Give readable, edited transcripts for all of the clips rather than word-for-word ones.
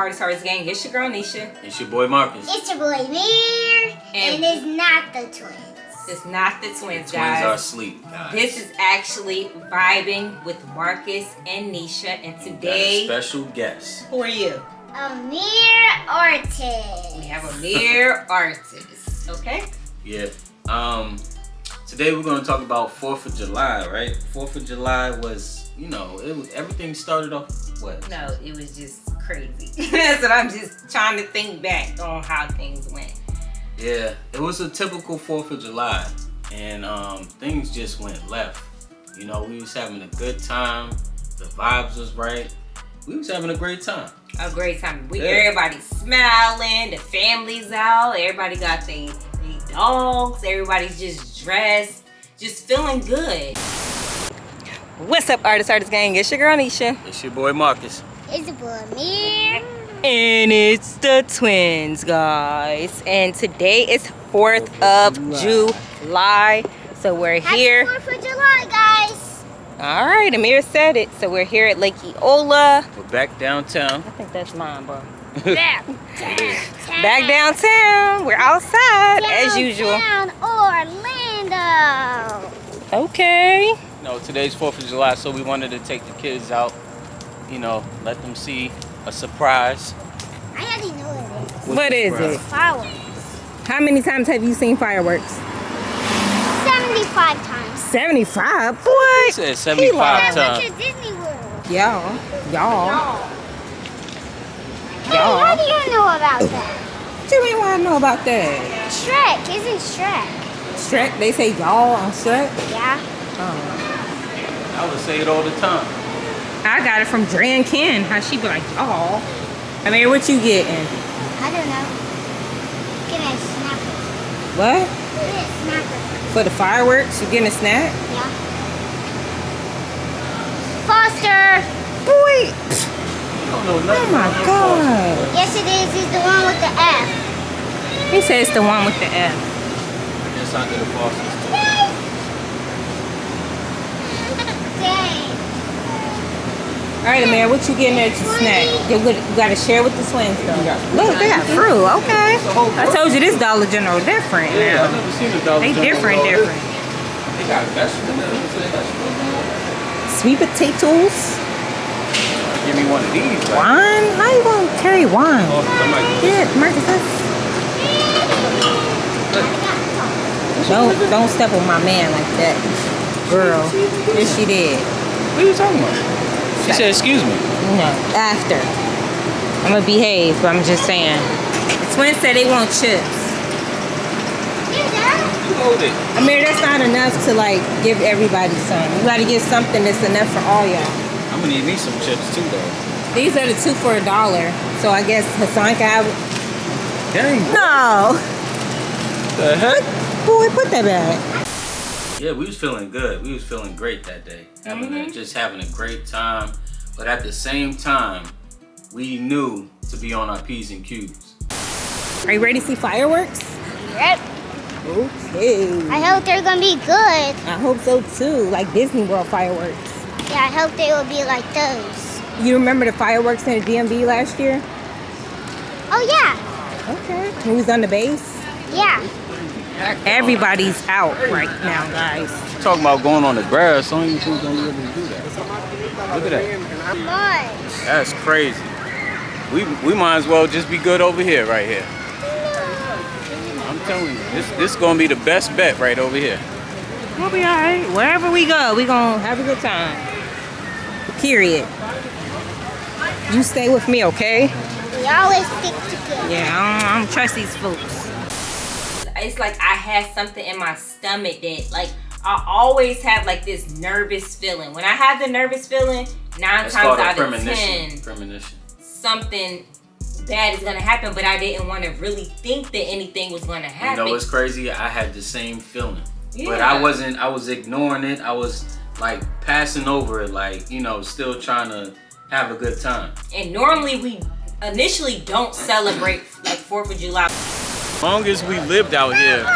Artist Gang? It's your girl Nisha. It's your boy Marcus. It's your boy Mir. And it's not the twins. It's not the twins, the guys. Twins are asleep, guys. This is actually Vibing with Marcus and Nisha. And today, got a special guest. Who are you? Amir artist. We have Amir artist. Okay? Yeah. Today we're gonna talk about 4th of July, right? 4th of July was, everything started off what? No, it was just crazy. That's what I'm just trying to think back on how things went. Yeah, it was a typical 4th of July, and things just went left. We was having a good time. The vibes was right. We was having a great time. A great time. Everybody's smiling. The family's out. Everybody got their dogs. Everybody's just dressed. Just feeling good. What's up, Artist Gang? It's your girl, Nisha. It's your boy, Marcus. It's your boy Amir. And it's the twins, guys. And today is 4th of July. So we're here. Happy 4th of July, guys. All right, Amir said it. So we're here at Lake Eola. We're back downtown. I think that's mine, bro. Back downtown. We're outside as usual. Orlando. Okay. Today's 4th of July, so we wanted to take the kids out, let them see a surprise. I already know what it is. What is it? Fireworks. How many times have you seen fireworks? 75 times. 75? What? He said 75 I went times. to Disney World. Y'all. Hey, how do you know about that? What do you mean why I know about that? Shrek. Isn't Shrek? Shrek? They say y'all on Shrek? Yeah. I would say it all the time. I got it from Dre and Ken. How she be like, y'all. I mean, what you getting? I don't know. Get a snapper. What? Get a snapper. For the fireworks? You getting a snack? Yeah. Foster. Boy. Oh my God. Yes, it is. It's the one with the F. He says it's the one with the F. Yes, I did a Foster's too. Dang. All right, Amir, what you getting at your snack? You gotta share with the twins, though. Look, they got fruit. Okay. I told you this Dollar General different. Yeah, I've never seen a Dollar They General. different. They got vegetables. Sweet potatoes. Give me one of these. Right? Wine? How you gonna carry wine? Yeah, Marcus, don't step on my man like that. Girl. Yes, she did. What are you talking about? She said, excuse me. No, after. I'm gonna behave, but I'm just saying. The twins said they want chips. You hold it. I mean, that's not enough to give everybody some. You gotta get something that's enough for all y'all. I'm gonna need me some chips too, though. These are the 2 for $1. So I guess Hassan can have it. Dang. No. The heck? Boy, put that back. Yeah, we was feeling good. We was feeling great that day. Just having a great time. But at the same time, we knew to be on our P's and Q's. Are you ready to see fireworks? Yep. Okay. I hope they're gonna be good. I hope so too, like Disney World fireworks. Yeah, I hope they will be like those. You remember the fireworks in the DMV last year? Oh yeah. Okay. We was on the base. Yeah. Everybody's out right now, guys. Talking about going on the grass, only two gonna be able to do that. Look at that. Much. That's crazy. We might as well just be good over here, right here. I'm telling you, this gonna be the best bet right over here. We'll be alright. Wherever we go, we gonna have a good time. Period. You stay with me, okay? We always stick together. Yeah, I don't trust these folks. It's like I had something in my stomach that, I always have this nervous feeling. When I have the nervous feeling, 9 times out of 10, something bad is gonna happen. But I didn't want to really think that anything was gonna happen. It's crazy. I had the same feeling, but Yeah. I was ignoring it. I was passing over it, still trying to have a good time. And normally we initially don't celebrate 4th of July. As long as we lived out here,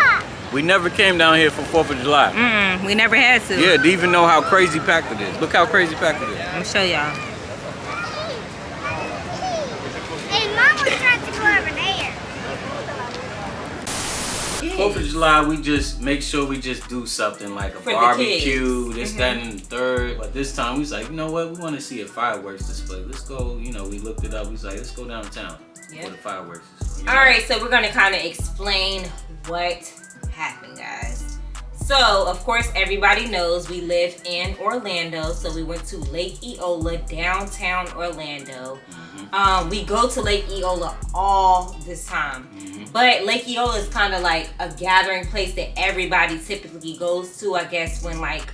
we never came down here for 4th of July. We never had to. Yeah, to even know how crazy packed it is. Look how crazy packed it is. I'm gonna show y'all. Hey, kids. 4th of July, we just make sure we just do something like a barbecue, this, that, and the third. But this time, we was like, you know what? We want to see a fireworks display. Let's go, you know, we looked it up. We was like, let's go downtown for the fireworks display. All right, so we're going to kind of explain what happened, guys. So, of course, everybody knows we live in Orlando. So, we went to Lake Eola, downtown Orlando. We go to Lake Eola all this time. But Lake Eola is kind of like a gathering place that everybody typically goes to, I guess, when like...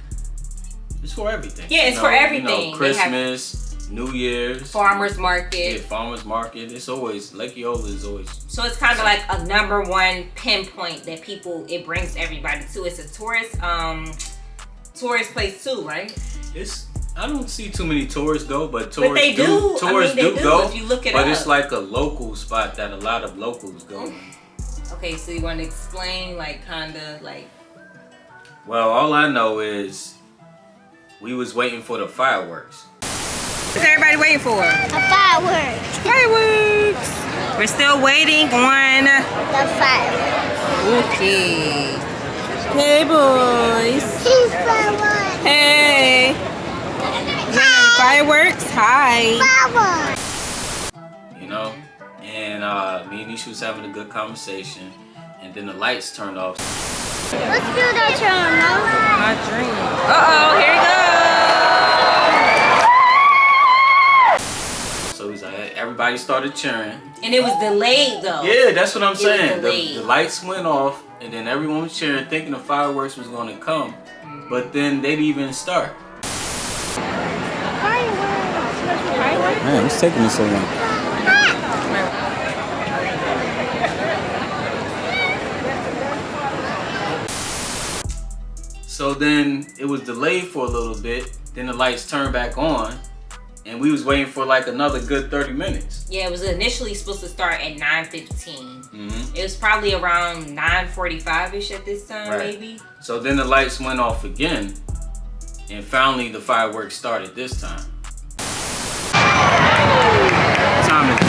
It's for everything. Yeah, it's for everything. You know, Christmas, New Year's. Farmer's market. Yeah, farmer's market. It's always, Lake Eola is always... So it's kind of like a #1 pinpoint that it brings everybody to. It's a tourist place too, right? I don't see too many tourists go, but they do. Tourists do go. If you look it but up. It's like a local spot that a lot of locals go. Okay, so you want to explain, like, kind of like... Well, all I know is we was waiting for the fireworks. What's everybody waiting for? A fireworks. Fireworks. We're still waiting on The fireworks. Okay. Hey, boys. He's fireworks. Hey. Fireworks. Hi. Fireworks. You know, and me and Nisha was having a good conversation, and then the lights turned off. Let's do that, Mama. My dream. Here we go. So he's like, everybody started cheering. And it was delayed though. Yeah, that's what I'm saying. Delayed. The lights went off, and then everyone was cheering, thinking the fireworks was going to come, but then they didn't even start. Man, it's taking me so long. So then it was delayed for a little bit. Then the lights turned back on, and we was waiting for like another good 30 minutes. Yeah, it was initially supposed to start at 9:15. It was probably around 9:45ish at this time, maybe. So then the lights went off again, and finally the fireworks started this time. Time is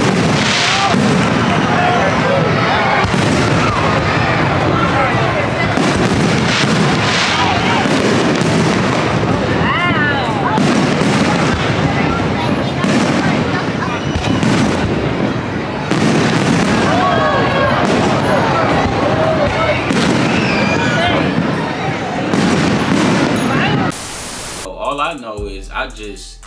all I know is I just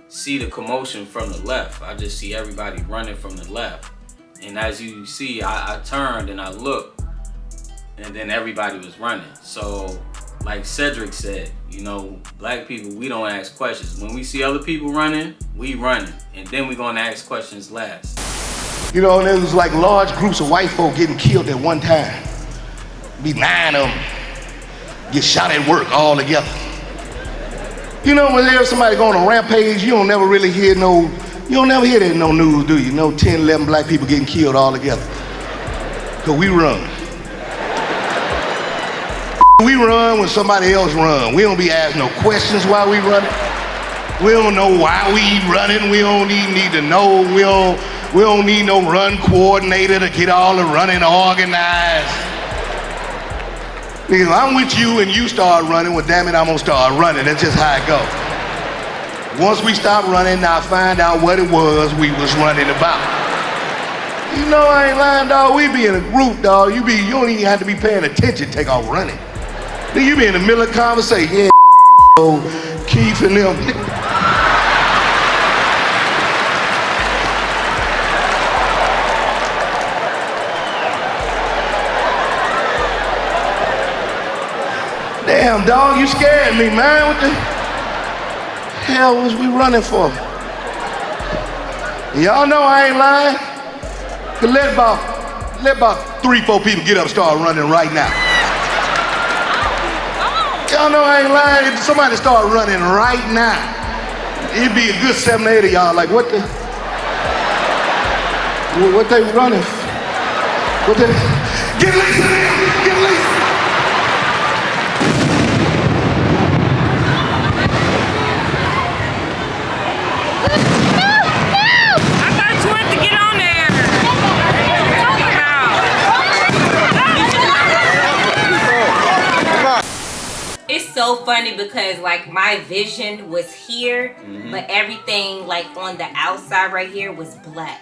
see the commotion from the left. I just see everybody running from the left. And as you see, I turned and I looked, and then everybody was running. So like Cedric said, you know, black people, we don't ask questions. When we see other people running, we running. And then we gonna ask questions last. You know, and it was like large groups of white folk getting killed at one time. Be 9 of them get shot at work all together. You know, when there's somebody going on a rampage, you don't never really hear that in no news, do you? No 10, 11 black people getting killed all together. Cause we run. We run when somebody else run. We don't be asked no questions while we running. We don't know why we running. We don't even need to know. We don't need no run coordinator to get all the running organized. Because I'm with you and you start running, well, damn it, I'm gonna start running. That's just how it goes. Once we stop running, I find out what it was we was running about. You know, I ain't lying, dog. We be in a group, dog. You don't even have to be paying attention, take off running. Then you be in the middle of conversation. Yeah, Keith and them. Damn, dog, you scared me, man. What the hell was we running for? Y'all know I ain't lying. Let about 3-4 people get up and start running right now. Y'all know I ain't lying. If somebody start running right now, it'd be a good 7 or 8 of y'all like, what they running? Get Lisa in! Get Lisa! so funny because like my vision was here, but everything like on the outside right here was black.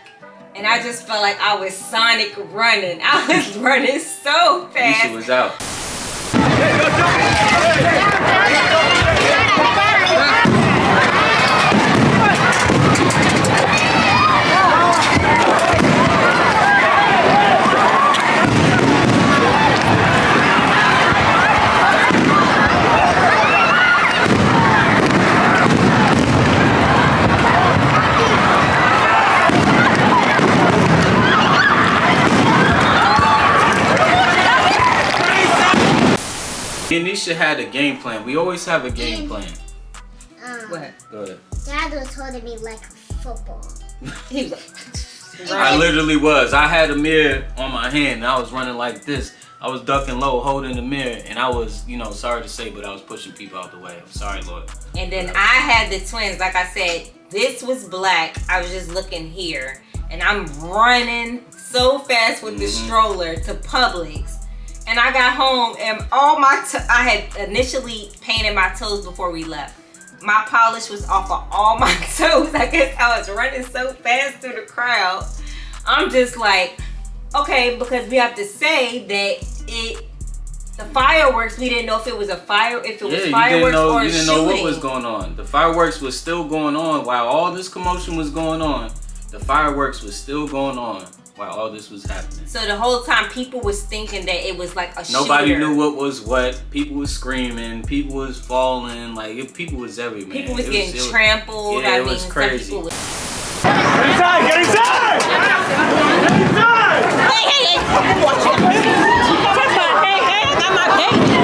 And I just felt like I was Sonic running. I was running so fast. Nisha was out. Me and Nisha had a game plan. We always have a game plan. What? Go ahead. Dad was holding me like football. He was like, I literally was. I had a mirror on my hand and I was running like this. I was ducking low, holding the mirror, and I was, you know, sorry to say, but I was pushing people out the way. I'm sorry, Lord. And then I had the twins. Like I said, this was black. I was just looking here. And I'm running so fast with the stroller to Publix. And I got home and all my, I had initially painted my toes before we left. My polish was off of all my toes. I guess I was running so fast through the crowd. I'm just like, okay, because we have to say that the fireworks, we didn't know if it was a fire, if it was fireworks or you didn't know what was going on. The fireworks was still going on while all this commotion was going on. The fireworks was still going on while all this was happening. So the whole time people was thinking that it was like a Nobody shooter. knew what was what. People was screaming. People was falling. Like, people was everywhere. People was getting trampled. Yeah, I it mean, was crazy. Some people was... Get inside! Get inside! Get inside! Hey! I got my baby.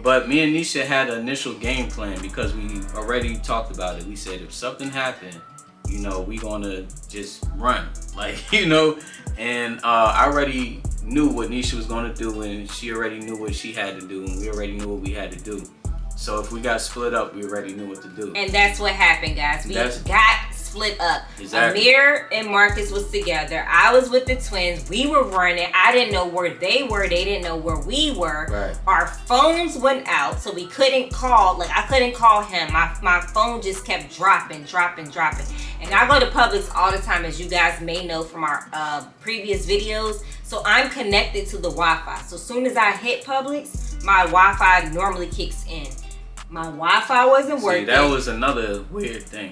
But me and Nisha had an initial game plan because we already talked about it. We said if something happened, you know, we gonna just run, like, you know. And I already knew what Nisha was gonna do, and she already knew what she had to do, and we already knew what we had to do. So if we got split up, we already knew what to do. And that's what happened, guys. We got split up. Exactly. Amir and Marcus was together. I was with the twins. We were running. I didn't know where they were. They didn't know where we were. Right. Our phones went out, so we couldn't call. Like, I couldn't call him. My phone just kept dropping. And I go to Publix all the time, as you guys may know from our previous videos. So I'm connected to the Wi-Fi. So as soon as I hit Publix, my Wi-Fi normally kicks in. My Wi-Fi wasn't working. See, that was another weird thing.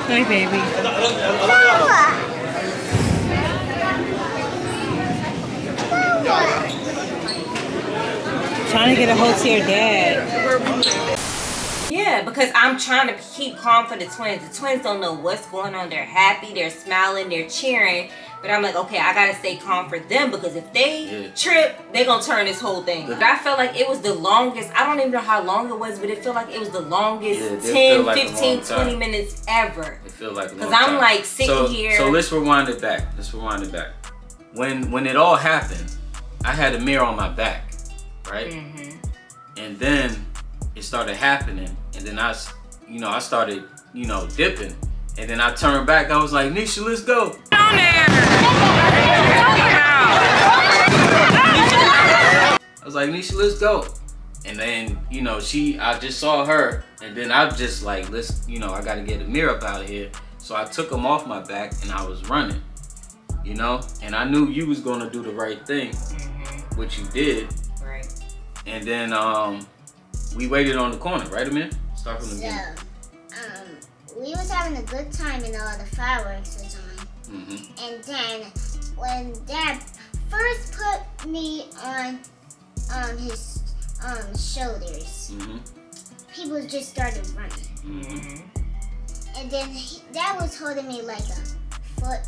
Hey, baby. Trying to get a hold to your dad. Yeah, because I'm trying to keep calm for the twins. The twins don't know what's going on. They're happy, they're smiling, they're cheering. But I'm like, okay, I gotta stay calm for them, because if they trip, they're gonna turn this whole thing. But I felt like it was the longest, I don't even know how long it was, but it felt like it was the longest 10, like 15, 20 minutes ever. It felt like a long time. Because I'm like sitting here. So let's rewind it back. When it all happened, I had a mirror on my back, right? And then it started happening, and then I started, dipping, and then I turned back. I was like, Nisha, let's go. Down there. I was like, Nisha, let's go. And then, I just saw her, and then I just like, I gotta get a mirror up out of here. So I took him off my back, and I was running, and I knew you was gonna do the right thing, which you did. Right. And then, we waited on the corner, right, Amir? Start from the beginning. We was having a good time and all the fireworks was on. And then when Dad first put me on his shoulders, people just started running. And then Dad was holding me like a foot.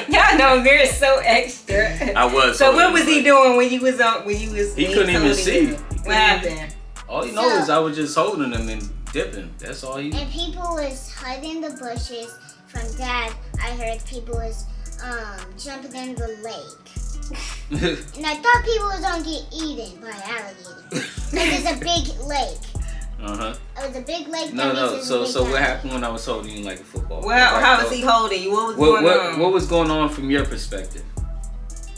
Y'all know Amir is so extra. I was. So what was he doing when you was on? He couldn't even see. What happened? All he knows is I was just holding him and dipping. That's all he. And people was hiding in the bushes. From Dad, I heard people was jumping in the lake. And I thought people was gonna get eaten by alligator. Because it's a big lake. Uh-huh. It was a big lake. No. So what happened when I was holding you like a football? Well, how was he holding you? What was going on? What was going on from your perspective?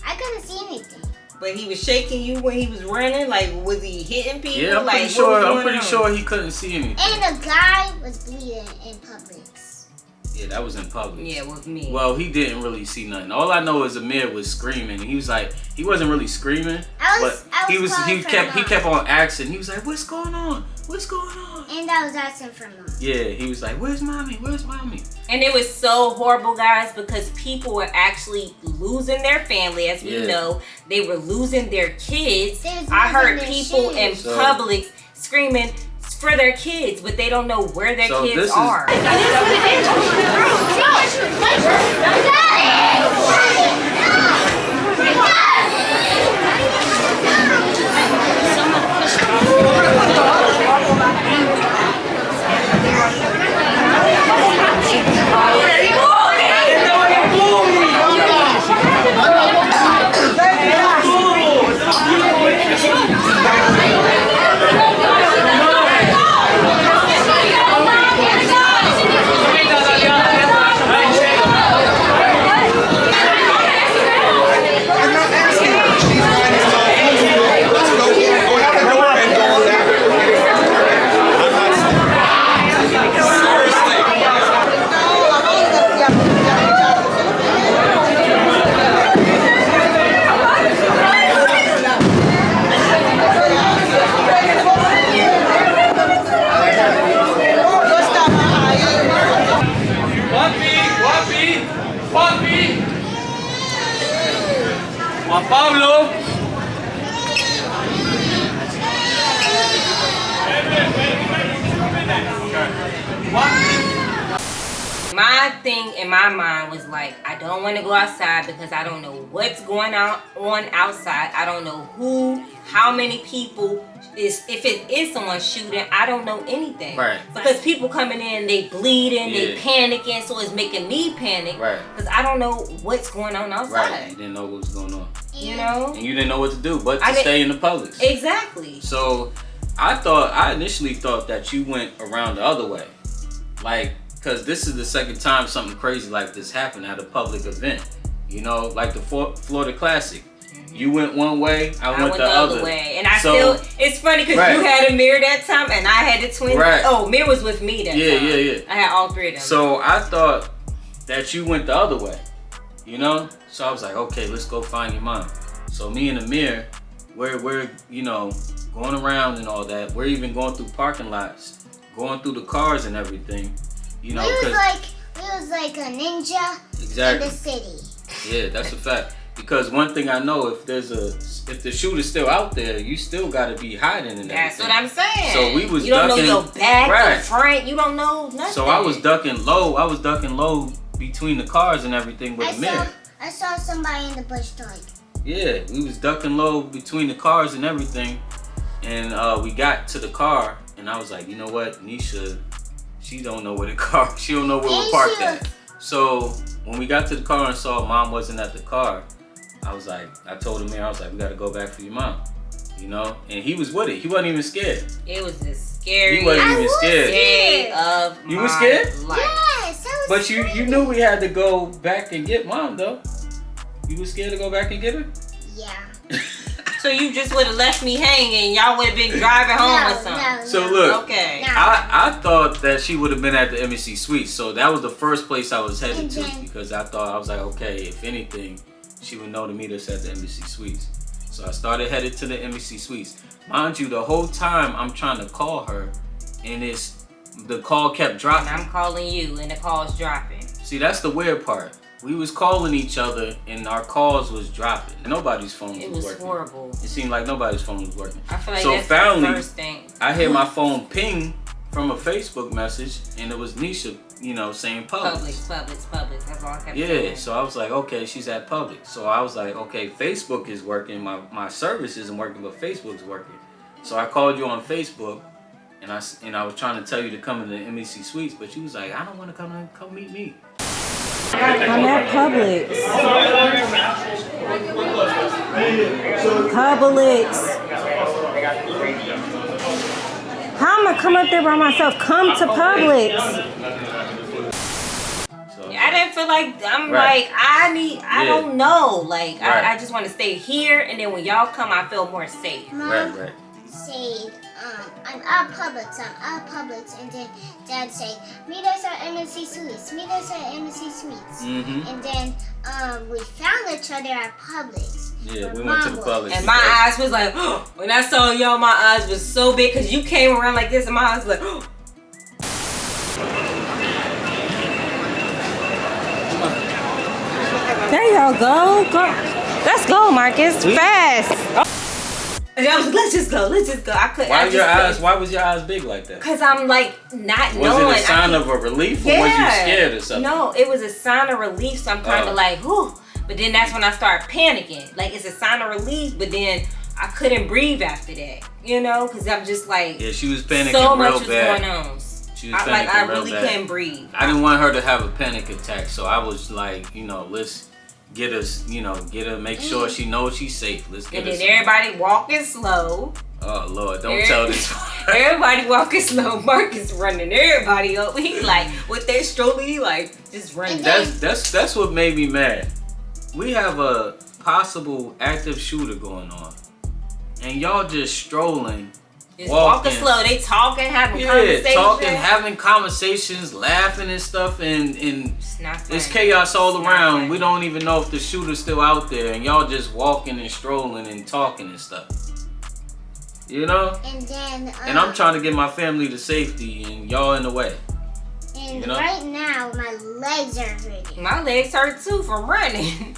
I couldn't see anything. But he was shaking you when he was running? Like, was he hitting people? Yeah, I'm pretty sure he couldn't see anything. And the guy was bleeding in Publix. Yeah, that was in Publix. Yeah, with me. Well, he didn't really see nothing. All I know is Amir was screaming. He was like, he wasn't really screaming, he kept on asking. He was like, "What's going on? What's going on?" And I was asking for mom. Yeah, he was like, "Where's mommy? Where's mommy?" And it was so horrible, guys, because people were actually losing their family, as we know. They were losing their kids. I heard people in Publix screaming for their kids, but they don't know where their kids are. Juan Pablo. My thing in my mind was like, I don't want to go outside because I don't know what's going on outside. I don't know who, how many people, if it is someone shooting, I don't know anything. Right. Because people coming in, they bleeding, they panicking, so it's making me panic. Right. Because I don't know what's going on outside. Right. You didn't know what was going on. You know? And you didn't know what to do but to stay in the Publix. Exactly. So I initially thought that you went around the other way. Like, because this is the second time something crazy like this happened at a public event. You know, like the Florida Classic. You went one way, I went the other way. And it's funny because you had a mirror that time and I had the twins. Right. Oh, mirror was with me that time. Yeah. I had all three of them. So I thought that you went the other way, you know? So I was like, okay, let's go find your mom. So me and Amir, we're you know, going around and all that. We're even going through parking lots, going through the cars and everything. You know, we was like a ninja in the city. Yeah, that's a fact. Because one thing I know, if the shooter's still out there, you still gotta be hiding and everything. That's what I'm saying. So we was you don't ducking, know your back, your front. You don't know nothing. So I was ducking low. Between the cars and everything with Amir. I saw somebody in the bush like. Yeah, we was ducking low between the cars and everything, and we got to the car, and I was like, you know what, Nisha. She don't know where the car, she don't know where we're parked at. So when we got to the car and saw mom wasn't at the car, I told him, I was like, we gotta go back for your mom, you know? And he was with it, he wasn't even scared. It was the scariest He wasn't even scared. day of You were scared? Life. Yes, I was But you knew we had to go back and get mom though. You was scared to go back and get her? Yeah. So you just would have left me hanging. Y'all would have been driving home or something. No. So look, okay. I thought that she would have been at the Embassy Suites, so that was the first place I was headed to because I was like, okay, if anything, she would know to meet us at the Embassy Suites. So I started headed to the Embassy Suites. Mind you, the whole time I'm trying to call her, and the call kept dropping. And I'm calling you, and the call's dropping. See, that's the weird part. We was calling each other and our calls was dropping. Nobody's phone was working. It was horrible. It seemed like nobody's phone was working. I feel like so that's finally, the first thing. I hear my phone ping from a Facebook message and it was Nisha, you know, saying Publix. Publix. That's all I kept Yeah, saying. so I was like, okay, she's at Publix. So I was like, okay, Facebook is working. My service isn't working, but Facebook's working. So I called you on Facebook and I was trying to tell you to come in the Embassy Suites, but you was like, I don't want to come meet me. I'm at Publix. Publix. How am I come up there by myself? Come to Publix. I didn't feel like I don't know. Like I just want to stay here, and then when y'all come, I feel more safe. Mom said, I'm at Publix, and then Dad said, meet us at M&C Sweets, and then we found each other at Publix. Yeah, we went to the Publix. And my eyes was like, when I saw y'all, my eyes was so big because you came around like this, and my eyes was like, there y'all go. Let's go, Marcus. Fast. And I was, let's just go. I couldn't. Why was your eyes big like that? Cause I'm like not knowing. Was it a sign of a relief, or was you scared or something? No, it was a sign of relief. So I'm kind of like, whew. But then that's when I started panicking. Like it's a sign of relief, but then I couldn't breathe after that. You know, cause I'm just like, yeah, she was panicking so real much was bad. going on. She was panicking I real really bad. couldn't breathe. I didn't want her to have a panic attack, so I was like, let's get us, make sure she knows she's safe. Let's get her. And then everybody walking slow. Oh Lord, don't tell this. Everybody walking slow. Marcus running everybody up. He like with that stroller, he like just running. That's what made me mad. We have a possible active shooter going on, and y'all just strolling. Just walking slow. They talking, having conversations. Having conversations, laughing and stuff, and it's chaos all around. We don't even know if the shooter's still out there, and y'all just walking and strolling and talking and stuff. And then and I'm trying to get my family to safety, and y'all in the way. And right now, my legs are hurting. My legs hurt too from running.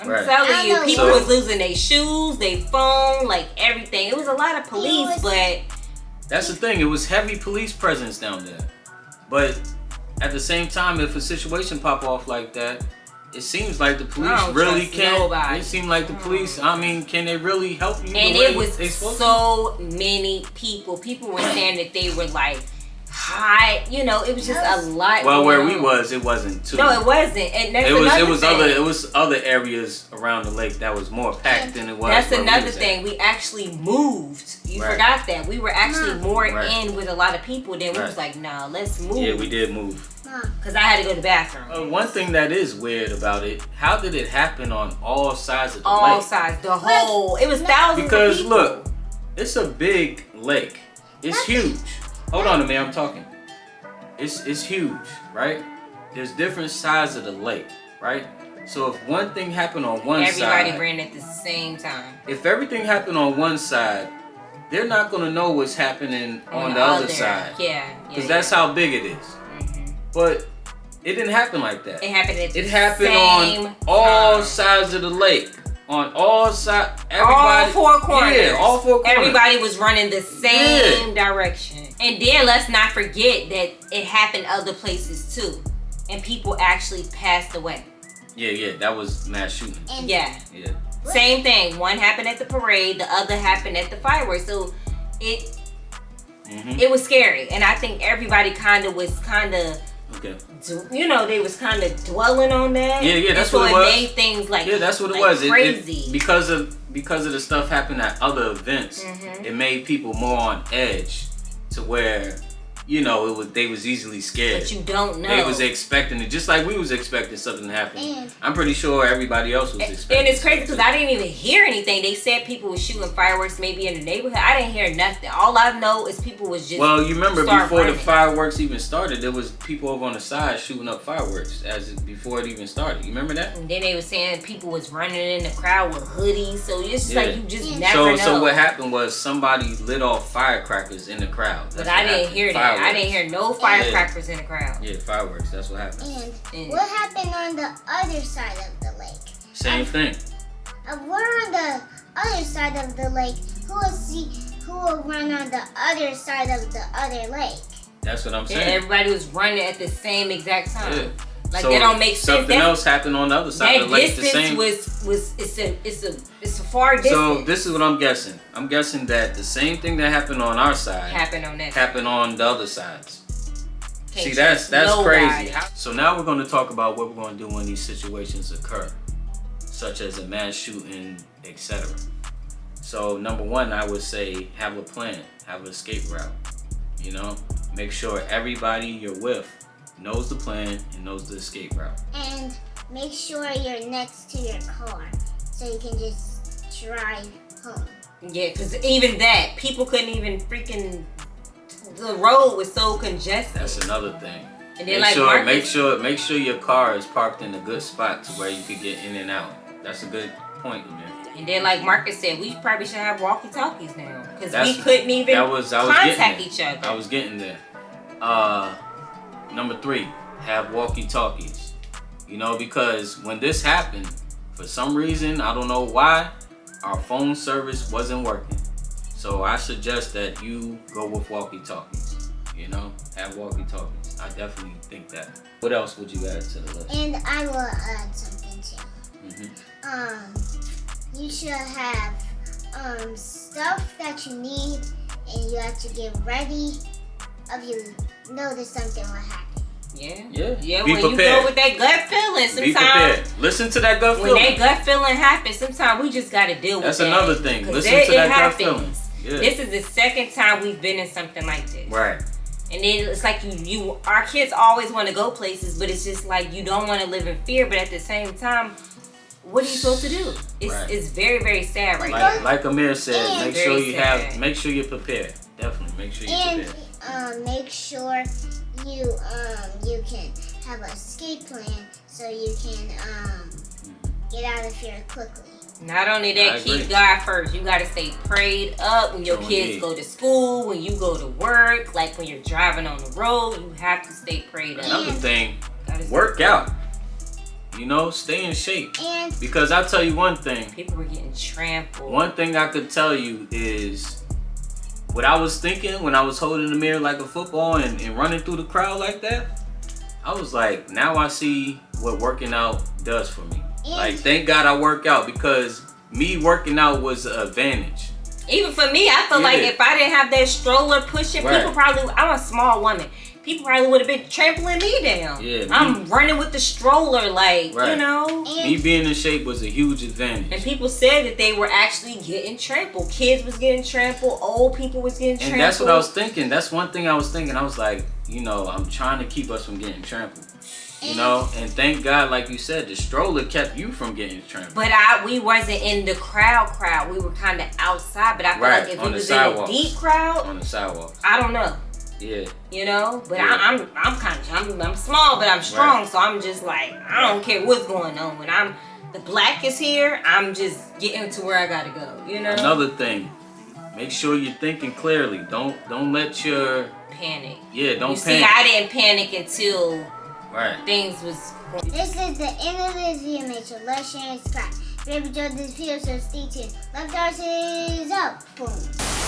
I'm telling you, people was losing their shoes, their phone, like everything. It was a lot of police, but that's the thing. It was heavy police presence down there. But at the same time, if a situation pop off like that, it seems like the police really can't. It seemed like the police. I mean, can they really help you? And it was so many people. People were saying that they were like high. It was just a lot. Well, where we was, it wasn't too. No, it wasn't. And that's it was other areas around the lake that was more packed than it was. That's another thing. We actually moved. You forgot that. We were actually more in with a lot of people. Then we was like, nah, let's move. Yeah, we did move. Because I had to go to the bathroom. One thing that is weird about it, how did it happen on all sides of the lake? All sides, the whole. It was thousands of people. Because look, it's a big lake. It's huge. Hold on a minute, I'm talking. It's huge, right? There's different sides of the lake, right? So if one thing happened on one side, everybody ran at the same time. If everything happened on one side, they're not gonna know what's happening on the other side. Yeah. Because that's how big it is. Mm-hmm. But it didn't happen like that. It happened at the same on all sides of the lake. On all sides, everybody. All four corners. Yeah, all four corners. Everybody was running the same direction. And then let's not forget that it happened other places too. And people actually passed away. Yeah, that was mass shooting. Yeah. Same thing. One happened at the parade, the other happened at the fireworks. So it was scary. And I think everybody was okay. They was kind of dwelling on that. Yeah, that's what it was. So it made things like that's what it was. Crazy. Because of the stuff happened at other events, it made people more on edge to where they was easily scared. But you don't know. They was expecting it, just like we was expecting something to happen. I'm pretty sure everybody else was expecting. And it's crazy because I didn't even hear anything. They said people was shooting fireworks maybe in the neighborhood. I didn't hear nothing. All I know is people was just. Well, you remember before the fireworks even started, there was people over on the side shooting up fireworks before it even started. You remember that? And then they were saying people was running in the crowd with hoodies. So it's just like you just never know. So what happened was somebody lit off firecrackers in the crowd. But I didn't hear that. I didn't hear no firecrackers in the crowd. Yeah, fireworks. That's what happened. And what happened on the other side of the lake? Same thing. We're on the other side of the lake. Who will run on the other side of the other lake? That's what I'm saying. Yeah, everybody was running at the same exact time. Yeah. Like that don't make sense. Something else happened on the other side of the lake. That distance it's a far distance. So this is what I'm guessing. I'm guessing that the same thing that happened on our side happened on the other sides. See, that's crazy. So now we're going to talk about what we're going to do when these situations occur, such as a mass shooting, etc. So number one, I would say have a plan, have an escape route. You know, make sure everybody you're with knows the plan and knows the escape route. And make sure you're next to your car so you can just drive home. Yeah, because even that, people couldn't even freaking. The road was so congested. That's another thing. And then make sure your car is parked in a good spot to where you could get in and out. That's a good point, man. And then, like Marcus said, we probably should have walkie-talkies now because we couldn't even contact each other. I was getting there. Number 3, have walkie-talkies. You know, because when this happened, for some reason, I don't know why, our phone service wasn't working. So I suggest that you go with walkie-talkies. You know, have walkie-talkies. I definitely think that. What else would you add to the list? And I will add something too. You should have stuff that you need, and you have to get ready if you notice something will happen. Yeah. Be when prepared. You go with that gut feeling, sometimes. Be prepared. Listen to that gut feeling. When that gut feeling happens, sometimes we just gotta deal with that. That's another thing. Listen to that gut feeling. Yeah. This is the second time we've been in something like this. Right. And then it's like our kids always want to go places, but it's just like you don't want to live in fear. But at the same time, what are you supposed to do? It's very, very sad right now. Like Amir said, make sure you're prepared. Definitely make sure you're prepared. And make sure you can have an escape plan so you can get out of here quickly. Not only that, keep God first. You gotta stay prayed up when your kids go to school, when you go to work, like when you're driving on the road, you have to stay prayed up. Another thing, work out. You know, stay in shape. Because I'll tell you one thing. People were getting trampled. One thing I could tell you is what I was thinking when I was holding the mirror like a football and running through the crowd like that. I was like, now I see what working out does for me. Like, thank God I work out, because me working out was an advantage. Even for me, I feel like if I didn't have that stroller pushing, people probably, I'm a small woman. People probably would have been trampling me down. Yeah, I'm running with the stroller, like, you know. Me being in shape was a huge advantage. And people said that they were actually getting trampled. Kids was getting trampled. Old people was getting trampled. And that's what I was thinking. That's one thing I was thinking. I was like, you know, I'm trying to keep us from getting trampled. You know, and thank God, like you said, the stroller kept you from getting trampled. But we wasn't in the crowd. We were kind of outside. But I feel like if it was in a deep crowd, on the sidewalk, I don't know. Yeah. You know, but I'm small, but I'm strong, so I'm just like, I don't care what's going on. When the black is here, I'm just getting to where I gotta go. You know. Another thing, make sure you're thinking clearly. Don't let your panic. Yeah, don't panic. See, I didn't panic until things was. This is the end of this video. Make sure to like, share, and subscribe. If you enjoyed this video, so stay tuned. Love Darcy's up. Boom.